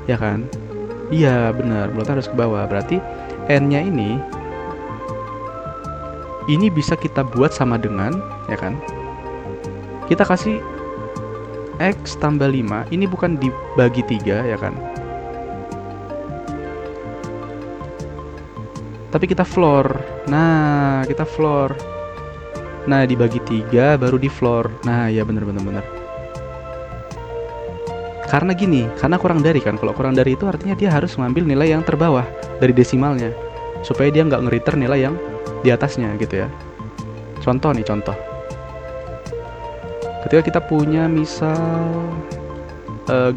ya kan? Iya benar, bulatan harus ke bawah. Berarti n-nya ini bisa kita buat sama dengan, ya kan? Kita kasih x tambah 5, ini bukan dibagi 3 ya kan? Tapi kita floor. Nah, kita floor. Nah, dibagi 3 baru di floor. Nah, ya bener. Karena gini, karena kurang dari kan. Kalau kurang dari itu artinya dia harus mengambil nilai yang terbawah dari desimalnya, supaya dia nggak nge-return nilai yang di atasnya gitu ya. Contoh nih, contoh. Ketika kita punya misal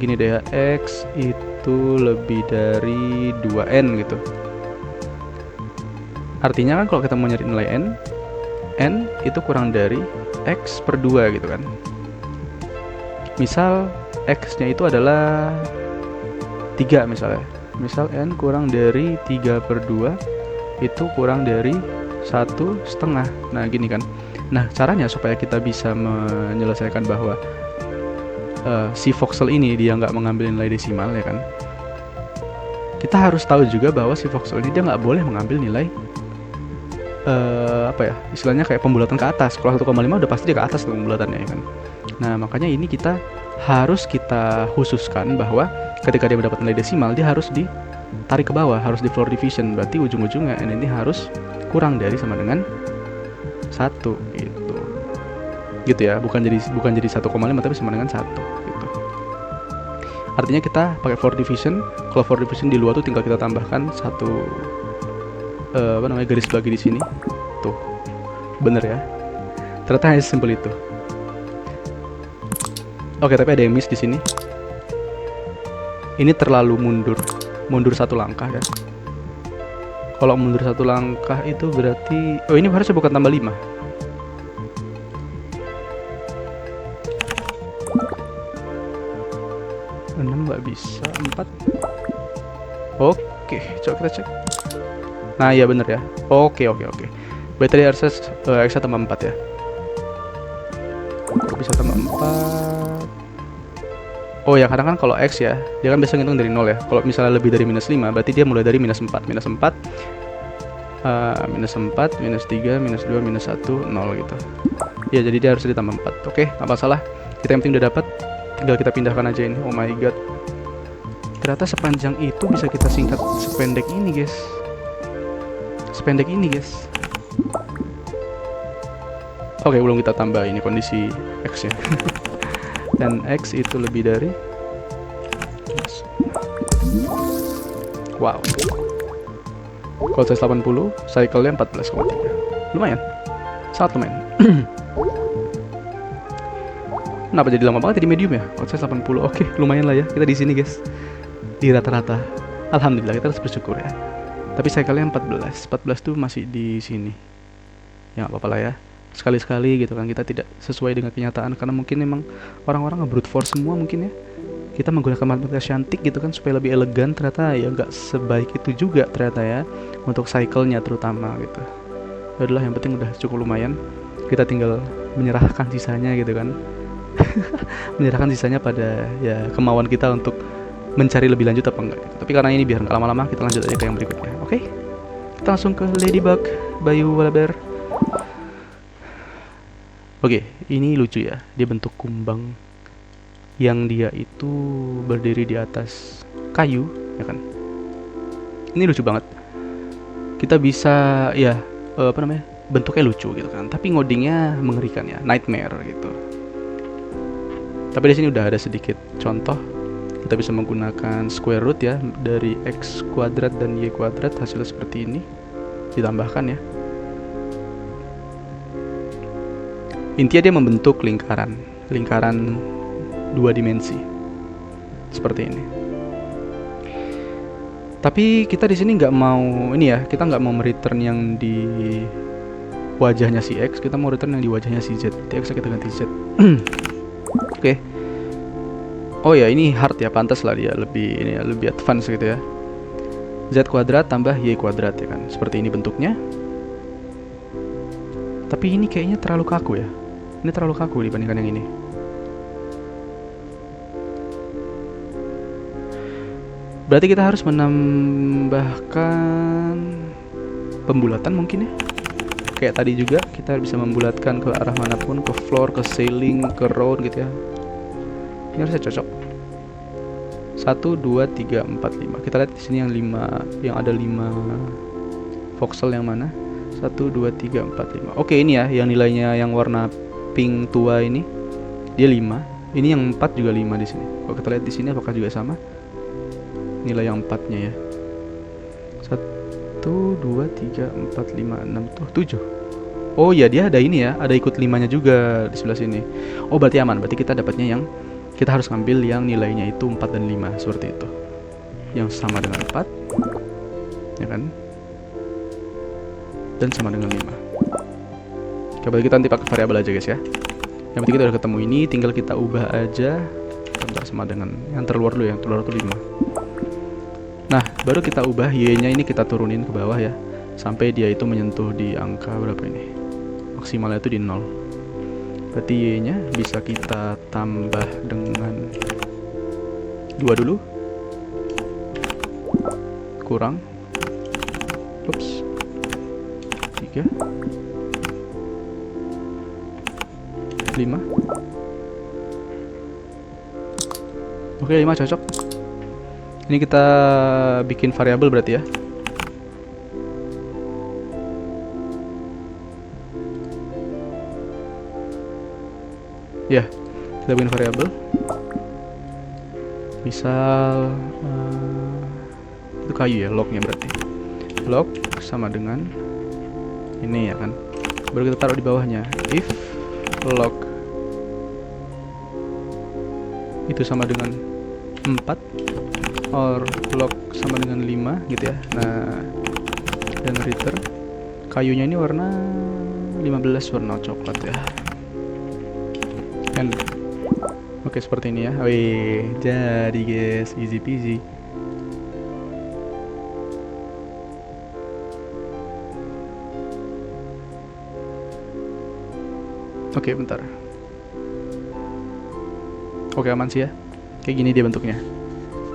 gini deh ya, X itu lebih dari 2N gitu. Artinya kan kalau kita mau nyari nilai N itu kurang dari X per 2 gitu kan. Misal X-nya itu adalah 3 misalnya. Misal N kurang dari 3 per 2 itu kurang dari 1,5. Nah gini kan. Nah caranya supaya kita bisa menyelesaikan bahwa si voxel ini dia nggak mengambil nilai desimal ya kan. Kita harus tahu juga bahwa si voxel ini dia nggak boleh mengambil nilai apa ya, istilahnya kayak pembulatan ke atas. Kalau 1,5 udah pasti dia ke atas tuh pembulatannya ya kan. Nah makanya ini kita harus kita khususkan bahwa ketika dia mendapat nilai desimal dia harus ditarik ke bawah, harus di floor division. Berarti ujung-ujungnya N ini harus kurang dari sama dengan 1 gitu. Gitu ya, bukan jadi 1,5 tapi sama dengan 1 gitu. Artinya kita pakai floor division. Kalau floor division di luar tuh tinggal kita tambahkan satu garis bagi di sini. Tuh. Bener ya. Ternyata hanya simpel itu. Oke, tapi ada yang miss di sini. Ini terlalu mundur satu langkah ya. Kalau mundur satu langkah itu berarti ini harusnya bukan tambah 5. Nggak bisa 4. Oke, coba kita cek. Nah ya bener ya. Oke. Berarti tadi harusnya X tambah 4 ya. Bisa tambah 4. Oh ya, kadang kan kalau X ya, dia kan biasa ngitung dari 0 ya. Kalau misalnya lebih dari -5, berarti dia mulai dari -4. -4, -4, -3, -2, -1, 0 gitu. Ya, jadi dia harus ditambah 4. Oke, nggak masalah. Kita yang penting udah dapat, tinggal kita pindahkan aja ini. Oh my god. Ternyata sepanjang itu bisa kita singkat sependek ini, guys. Oke, belum kita tambah ini kondisi X-nya. Dan X itu lebih dari wow. Kalau saya 80, cycle-nya 14,3. Lumayan. Sangat lumayan. Kenapa jadi lama banget di medium ya? Kalau saya 80. Oke, lumayan lah ya. Kita di sini, guys. Di rata-rata. Alhamdulillah, kita harus bersyukur ya. Tapi cycle-nya 14. 14 tuh masih di sini. Ya nggak apa-apa lah ya. Sekali-sekali gitu kan, kita tidak sesuai dengan kenyataan karena mungkin memang orang-orang nge-brute force semua mungkin ya. Kita menggunakan matematika cantik gitu kan supaya lebih elegan, ternyata ya nggak sebaik itu juga ternyata ya untuk cycle-nya terutama gitu. Ya udahlah, yang penting udah cukup lumayan. Kita tinggal menyerahkan sisanya gitu kan. Menyerahkan sisanya pada ya kemauan kita untuk mencari lebih lanjut apa enggak gitu. Tapi karena ini biar nggak lama-lama, kita lanjut aja ke yang berikutnya. Oke? Kita langsung ke Ladybug Bayu Walaber. Oke, ini lucu ya. Dia bentuk kumbang yang dia itu berdiri di atas kayu, ya kan? Ini lucu banget. Kita bisa ya bentuknya lucu gitu kan. Tapi ngodingnya mengerikan ya, nightmare gitu. Tapi di sini udah ada sedikit contoh. Kita bisa menggunakan square root ya, dari x kuadrat dan y kuadrat, hasilnya seperti ini. Ditambahkan ya. Intinya dia membentuk lingkaran 2 dimensi seperti ini. Tapi kita di sini nggak mau ini ya, kita nggak mau return yang di wajahnya si X, kita mau return yang di wajahnya si Z. Di X kita ganti Z. Oke. Oh ya, ini hard ya, pantas lah dia lebih advance gitu ya. Z kuadrat tambah Y kuadrat ya kan, seperti ini bentuknya. Tapi ini kayaknya terlalu kaku ya. Ini terlalu kaku dibandingkan yang ini. Berarti kita harus menambahkan pembulatan mungkin ya. Kayak tadi juga kita bisa membulatkan ke arah manapun, ke floor, ke ceiling, ke road gitu ya. Ini harusnya cocok. 1, 2, 3, 4, 5. Kita lihat di sini yang 5, yang ada 5 voxel yang mana? 1, 2, 3, 4, 5. Oke, ini ya yang nilainya yang warna pink tua ini. Dia 5. Ini yang 4 juga 5 di sini. Kalau kita lihat di sini apakah juga sama? Nilai yang 4-nya ya. 2, 3, 4, 5, 6, 7. Oh iya, dia ada ini ya, ada ikut 5-nya juga di sebelah sini. Oh berarti aman, berarti kita dapatnya yang kita harus ngambil yang nilainya itu 4 dan 5 seperti itu. Yang sama dengan 4, ya kan? Dan sama dengan 5. Oke, berarti kita nanti pakai variabel aja guys ya. Yang penting kita udah ketemu ini, tinggal kita ubah aja. Bentar, sama dengan yang terluar dulu, yang terluar itu 5. Nah, baru kita ubah y-nya ini kita turunin ke bawah ya, sampai dia itu menyentuh di angka berapa ini? Maksimalnya itu di 0. Berarti y-nya bisa kita tambah dengan 2 dulu. Kurang. Ups. 3. 5. Oke, 5 cocok. Ini kita bikin variabel berarti ya. Ya, kita bikin variabel. Misal itu kayu ya, lognya berarti. Log sama dengan ini ya kan. Baru kita taruh di bawahnya. If log itu sama dengan 4 or log sama dengan 5 gitu ya. Nah, dan return kayunya ini warna 15, warna coklat ya. And oke, seperti ini ya. Wih, jadi guys, easy peasy. Oke, bentar. Oke, aman sih ya. Kayak gini dia bentuknya.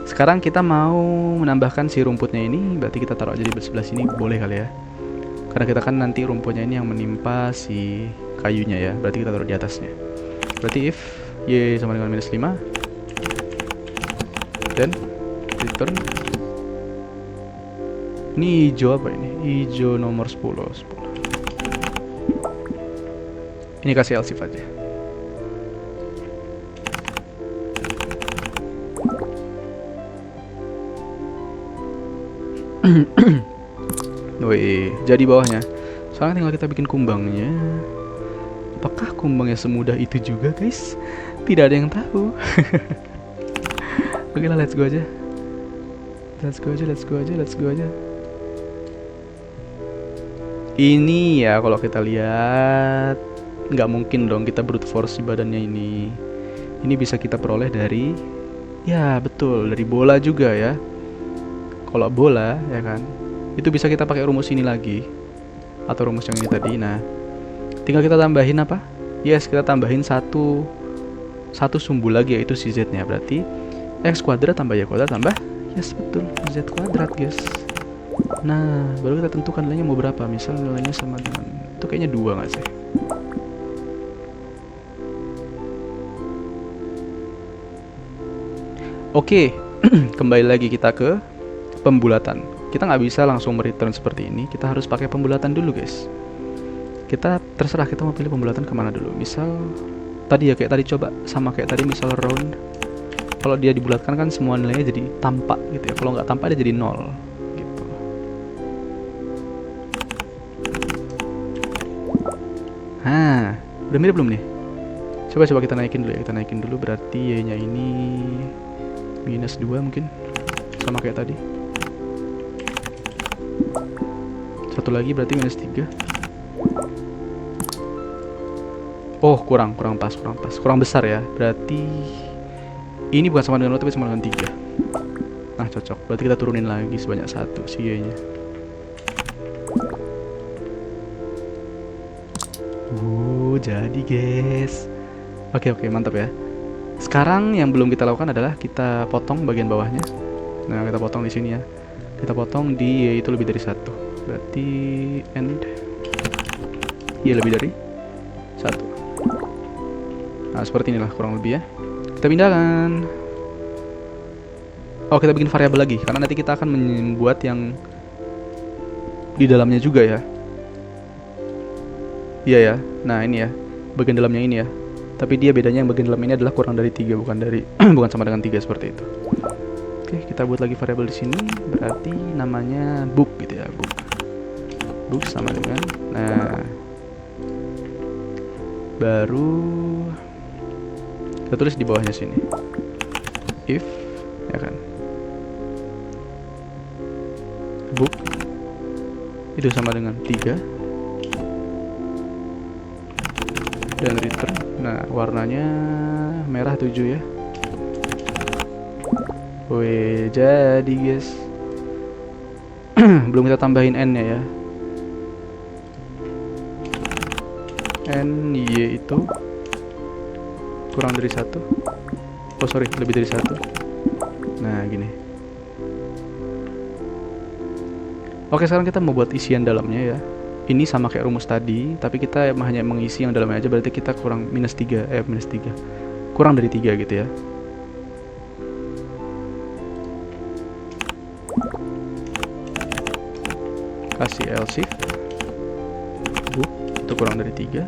Sekarang kita mau menambahkan si rumputnya ini, berarti kita taruh aja di sebelah sini, boleh kali ya. Karena kita kan nanti rumputnya ini yang menimpa si kayunya ya, berarti kita taruh di atasnya. Berarti if y sama dengan -5, dan return. Ini hijau apa ini? Hijau nomor 10. Ini kasih else if aja. Wih, jadi bawahnya. Sekarang tinggal kita bikin kumbangnya. Apakah kumbangnya semudah itu juga guys? Tidak ada yang tahu. Oke lah, let's go aja. Let's go aja. Ini ya kalau kita lihat, nggak mungkin dong kita brute force di badannya ini. Ini bisa kita peroleh dari, ya betul, dari bola juga ya. Kalau bola ya kan, itu bisa kita pakai rumus ini lagi, atau rumus yang ini tadi. Nah, tinggal kita tambahin apa? Yes, kita tambahin satu sumbu lagi, yaitu si z-nya. Berarti x kuadrat tambah y kuadrat tambah, yes betul, z kuadrat guys. Nah, baru kita tentukan nilainya mau berapa. Misal nilainya sama dengan, itu kayaknya 2 nggak sih? Oke, kembali lagi kita ke pembulatan. Kita nggak bisa langsung mereturn seperti ini, kita harus pakai pembulatan dulu guys. Kita terserah kita mau pilih pembulatan kemana dulu. Misal tadi ya, kayak tadi, coba sama kayak tadi, misal round. Kalau dia dibulatkan kan semua nilainya jadi tampak gitu ya. Kalau nggak tampak dia jadi 0 gitu. Nah, udah mirip belum nih? Coba kita naikin dulu ya. Kita naikin dulu, berarti y-nya ini -2 mungkin, sama kayak tadi. Satu lagi berarti -3. Oh, kurang pas, kurang besar ya. Berarti ini bukan sama dengan 0 tapi sama dengan 3. Nah, cocok. Berarti kita turunin lagi sebanyak 1 si y-nya. Jadi guys. Oke, mantap ya. Sekarang yang belum kita lakukan adalah kita potong bagian bawahnya. Nah, kita potong di sini ya. Kita potong di y itu lebih dari 1. Berarti end y lebih dari 1. Nah, seperti inilah kurang lebih ya. Kita pindahkan. Oh, kita bikin variabel lagi karena nanti kita akan membuat yang di dalamnya juga ya. Iya ya. Nah, ini ya. Bagian dalamnya ini ya. Tapi dia bedanya yang bagian dalam ini adalah kurang dari 3, bukan dari bukan sama dengan 3 seperti itu. Oke, kita buat lagi variabel di sini, berarti namanya book gitu ya, book. book sama dengan, nah baru kita tulis di bawahnya sini if, ya kan, book itu sama dengan 3 dan return. Nah warnanya merah 7 ya. Wih, jadi guys. Belum kita tambahin n nya ya. N y itu kurang dari 1. Oh sorry, lebih dari 1. Nah gini. Oke, sekarang kita mau buat isian dalamnya ya. Ini sama kayak rumus tadi, tapi kita hanya mengisi yang dalamnya aja. Berarti kita kurang minus 3, kurang dari 3 gitu ya. Kasih else if book itu kurang dari 3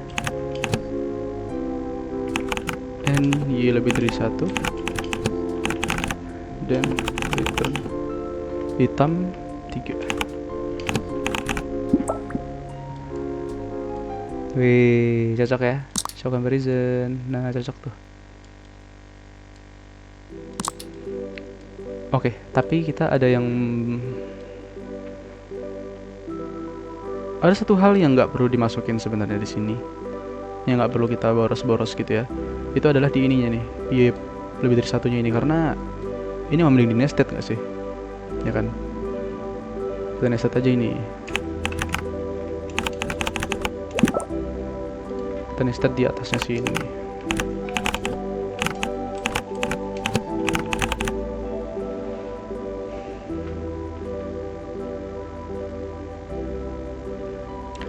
dan y lebih dari 1 dan return hitam 3. Wih, cocok ya, show comparison. Nah cocok tuh. Oke, tapi kita ada satu hal yang nggak perlu dimasukin sebenarnya di sini, yang nggak perlu kita boros-boros gitu ya. Itu adalah di ininya nih, y lebih dari 1-nya ini, karena ini memilih di nested nggak sih, ya kan? Kita nested aja ini. Kita nested di atasnya sini.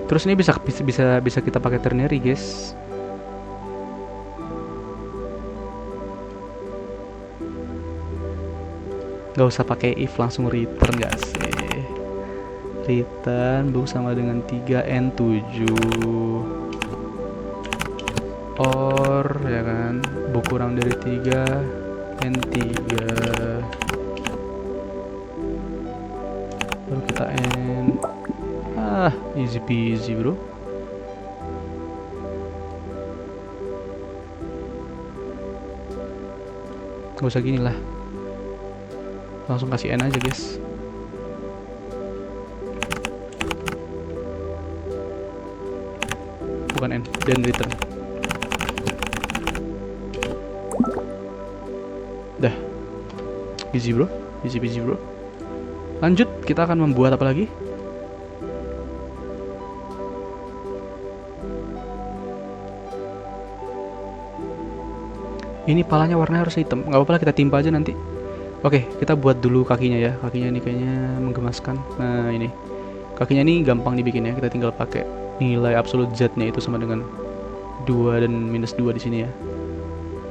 Terus ini bisa kita pakai ternary, guys. Gak usah pakai if, langsung return gak sih? Return book sama dengan 3n7 or ya kan, book kurang dari 3n3 baru kita n. Easy peasy bro. Gak usah gini lah, langsung kasih n aja guys. Bukan n, dan return. Dah, easy bro, easy peasy bro. Lanjut, kita akan membuat apa lagi? Ini palanya warnanya harus hitam, nggak apa-apa lah, kita timpa aja nanti. Oke, kita buat dulu kakinya ya. Kakinya ini kayaknya menggemaskan. Nah ini, kakinya ini gampang dibikin ya. Kita tinggal pakai nilai absolute z-nya itu sama dengan 2 dan minus 2 di sini ya.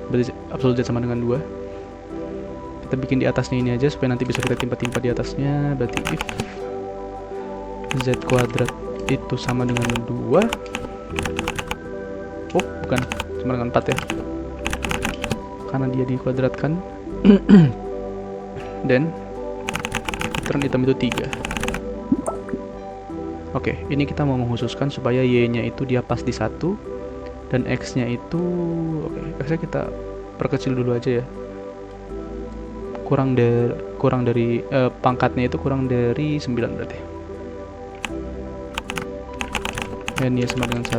Berarti absolute z sama dengan 2. Kita bikin di atasnya ini aja supaya nanti bisa kita timpa-timpa di atasnya. Berarti if z kuadrat itu sama dengan 2. Oh, bukan, sama dengan 4 ya, karena dia dikuadratkan. Dan return hitam itu 3. Oke, ini kita mau mengkhususkan supaya y-nya itu dia pas di 1 dan x-nya itu, oke, x-nya kita perkecil dulu aja ya. Kurang dari pangkatnya itu kurang dari 9 berarti. N y sama dengan 1,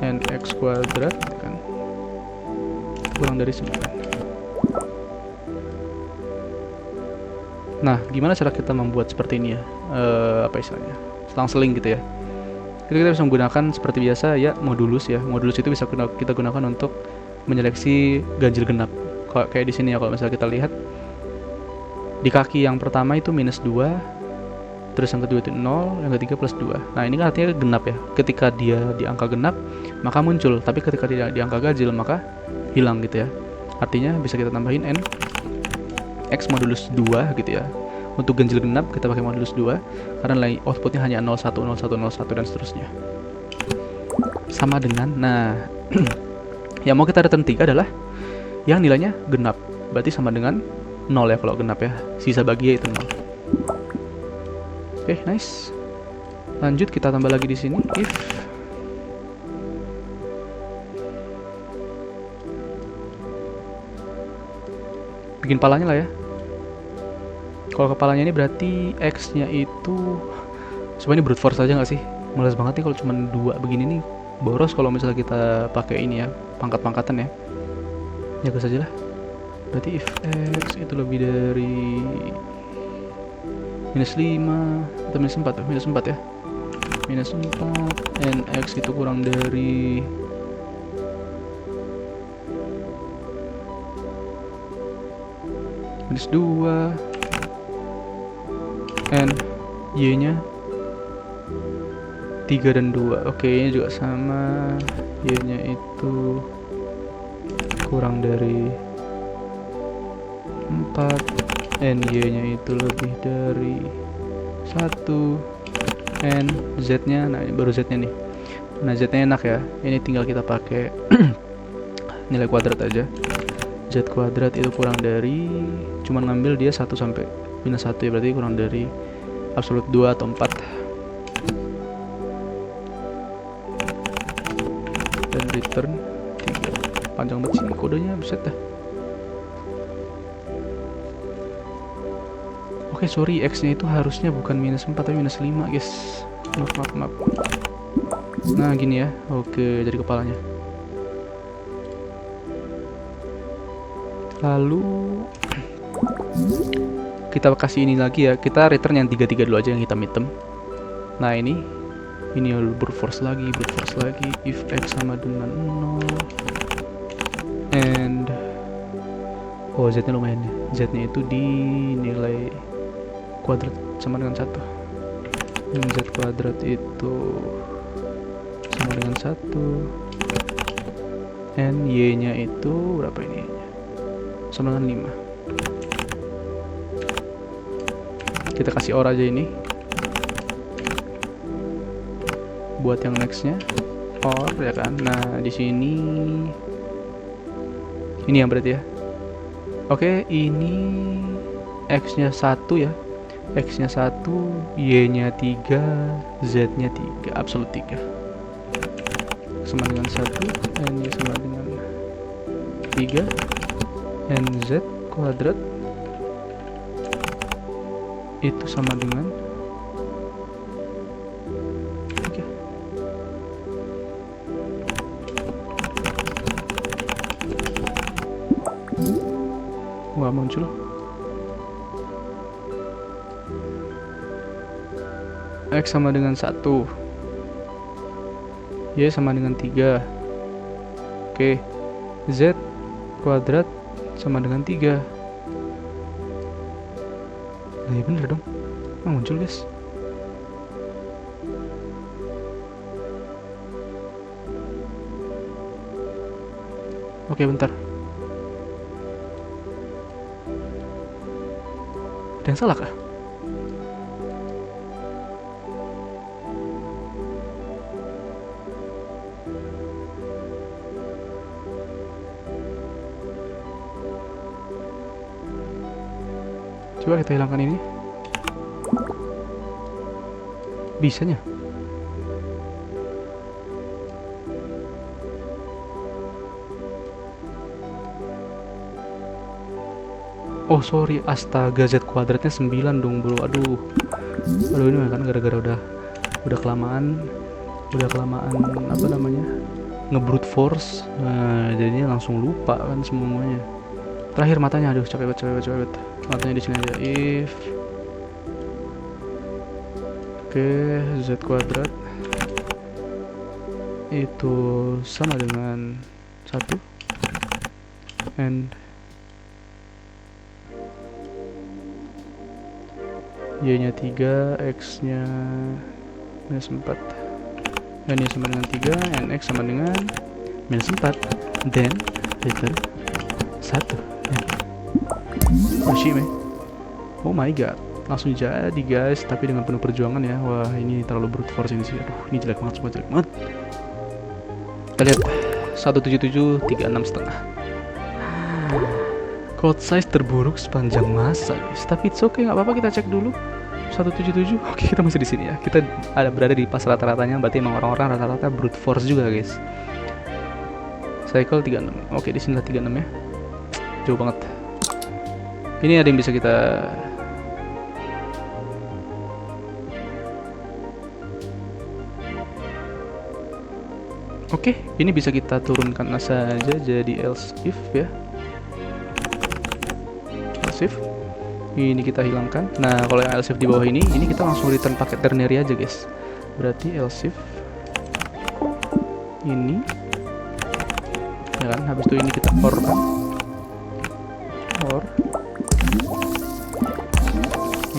n x kuadrat kan kurang dari 9. Nah, gimana cara kita membuat seperti ini ya? Apa istilahnya? Selang-seling gitu ya. Kita bisa menggunakan seperti biasa ya, modulus ya. Modulus itu bisa kita gunakan untuk menyeleksi ganjil genap. Kayak di sini ya, kalau misalnya kita lihat di kaki yang pertama itu minus 2, terus yang kedua itu 0, yang ketiga plus 2. Nah, ini kan artinya genap ya. Ketika dia di angka genap, maka muncul. Tapi ketika dia di angka ganjil, maka hilang gitu ya. Artinya bisa kita tambahin n x modulus 2 gitu ya. Untuk ganjil genap kita pakai modulus 2 karena outputnya hanya 01, 01, 01 dan seterusnya. Sama dengan, nah yang mau kita return 3 adalah yang nilainya genap. Berarti sama dengan 0 ya kalau genap ya. Sisa bagi itu 0. Oke, nice. Lanjut kita tambah lagi di sini if bikin palanya lah ya. Kalau kepalanya ini berarti X-nya itu sebenarnya brute force aja nggak sih? Males banget nih kalau cuma 2 begini nih. Boros kalau misalnya kita pakai ini ya, pangkat-pangkatan ya. Ya gas aja lah. Berarti if X itu lebih dari -5 atau -4 tuh, -4 ya. -4 and X itu kurang dari -2 and Y nya 3 dan 2. Oke, ini juga sama, Y nya itu kurang dari 4 and Y nya itu lebih dari 1 and Z nya, nah ini baru Z nya nih. Nah Z nya enak ya, ini tinggal kita pakai nilai kuadrat aja. Z kuadrat itu kurang dari, cuman ngambil dia 1 sampai -1 ya, berarti kurang dari absolut 2 atau 4. Dan return 3. Panjang banget sih kodenya, buset dah. Oke, sorry, X nya itu harusnya bukan -4 tapi -5 guys. Maaf. Nah gini ya, oke, jadi kepalanya. Lalu kita kasih ini lagi ya, kita return yang 3 dulu aja yang hitam. Nah ini brute force lagi, if X sama dengan 0 and Z nya lumayan ya, Z nya itu di nilai kuadrat sama dengan 1 dan Z kuadrat itu sama dengan 1 and Y nya itu berapa ini, sama dengan 5. Kita kasih OR aja ini buat yang nextnya, OR ya kan. Nah di sini ini yang berarti ya. Oke, ini X nya 1 ya, X nya 1, Y nya 3, Z nya 3, absolut 3 sama dengan 1 and Y sama dengan 3 and Z kuadrat itu sama dengan 3. Wah, muncul X sama dengan 1, Y sama dengan 3. Oke, Z kuadrat sama dengan 3. Nah ya bener dong, muncul guys. Oke bentar, ada yang salah kah? Coba kita hilangkan ini. Bisanya. Oh sorry, astaga, Z kuadratnya 9 dong bro. Aduh ini kan gara-gara udah kelamaan apa namanya, nge-brute force. Nah jadinya langsung lupa kan semuanya. Terakhir matanya, aduh capek banget. Matanya di sini aja. If Z kuadrat itu sama dengan 1 and Y nya 3, X nya -4 dan Y sama dengan 3 and X sama dengan -4, then return 1. Oh my god, langsung jadi guys, tapi dengan penuh perjuangan ya. Wah ini terlalu brute force ini sih. Aduh ini jelek banget, semua jelek banget. Kita lihat 17736,5. Code size terburuk sepanjang masa guys. Tapi it's okay, nggak apa-apa, kita cek dulu. 177. Oke, kita masih di sini ya. Kita ada berada di pas rata-ratanya, berarti emang orang-orang rata-rata brute force juga, guys. Cycle 36. Oke, di sinilah 36 ya. Jauh banget. Ini ada yang bisa kita Oke, ini bisa kita turunkan saja jadi else if ya. Else if. Ini kita hilangkan. Nah, kalau yang else if di bawah ini kita langsung return pakai ternary aja, guys. Berarti else if ini ya kan, habis itu ini kita or kan. Or.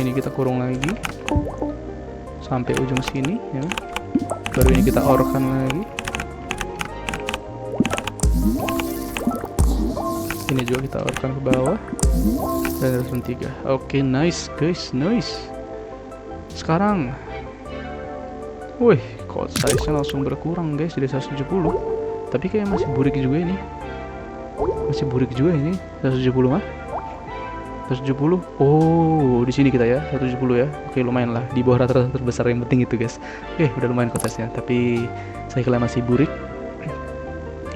Ini kita kurung lagi sampai ujung sini ya. Baru ini kita orkan lagi. Ini juga kita orkan ke bawah dan return 3. Oke, nice guys, nice. Sekarang wih, kok size-nya langsung berkurang guys dari 170. Tapi kayak masih burik juga ini. Masih burik juga ini 170 mah. 170. Oh, di sini kita ya, 170 ya. Oke, lumayan lah di bawah rata-rata terbesar yang penting itu guys. Oke, udah lumayan kotasnya, tapi saya kira masih burik.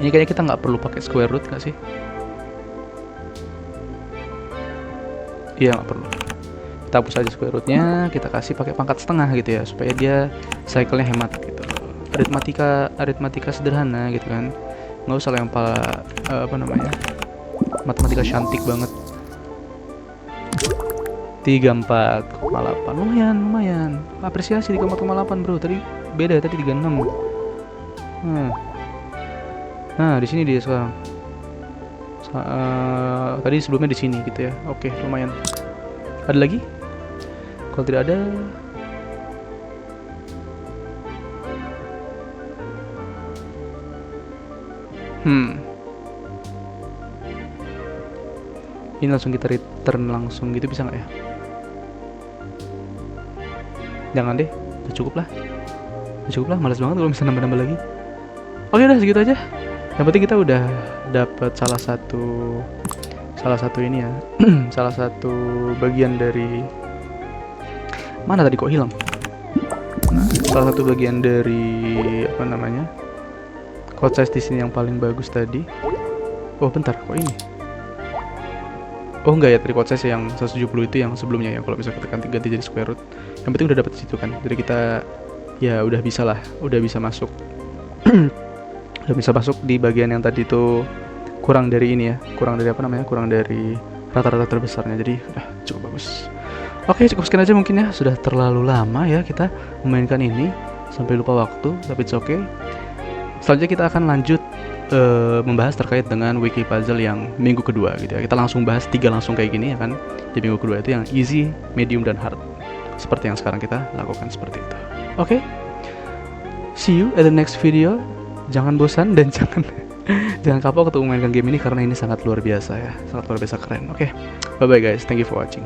Ini kayaknya kita nggak perlu pakai square root nggak sih? Iya, nggak perlu. Kita hapus aja square rootnya, kita kasih pakai pangkat setengah gitu ya, supaya dia cycle-nya hemat gitu. Aritmatika sederhana gitu kan. Nggak usah yang matematika cantik banget. 34,8. Lumayan. Apresiasi 34,8, bro. Tadi beda, tadi 36. Nah, di sini dia sekarang. Tadi sebelumnya di sini gitu ya. Oke, lumayan. Ada lagi? Kalau tidak ada, ini langsung kita return langsung gitu, bisa nggak ya? Jangan deh, udah cukup lah. Malas banget kalau bisa nambah-nambah lagi. Oke, udah segitu aja. Yang penting kita udah dapat salah satu ini ya. Salah satu bagian dari mana tadi kok hilang. Nah, salah satu bagian dari code size di sini yang paling bagus tadi. Oh, bentar, kok ini? Oh enggak ya, tadi code size yang 170 itu yang sebelumnya ya. Kalau bisa kita ganti jadi square root. Yang penting udah dapat di situ kan. Jadi kita ya udah bisa masuk. Udah bisa masuk di bagian yang tadi tuh kurang dari ini ya. Kurang dari rata-rata terbesarnya. Jadi udah cukup bagus. Oke, cukup sekian aja mungkin ya. Sudah terlalu lama ya kita memainkan ini sampai lupa waktu, tapi it's okay. Selanjutnya kita akan lanjut membahas terkait dengan wiki puzzle yang minggu kedua gitu ya. Kita langsung bahas 3 langsung kayak gini ya kan. Di minggu kedua itu yang easy, medium, dan hard. Seperti yang sekarang kita lakukan seperti itu. Oke. See you at the next video. Jangan bosan dan jangan kapok untuk memainkan game ini karena ini sangat luar biasa ya. Sangat luar biasa keren. Oke. Bye bye guys. Thank you for watching.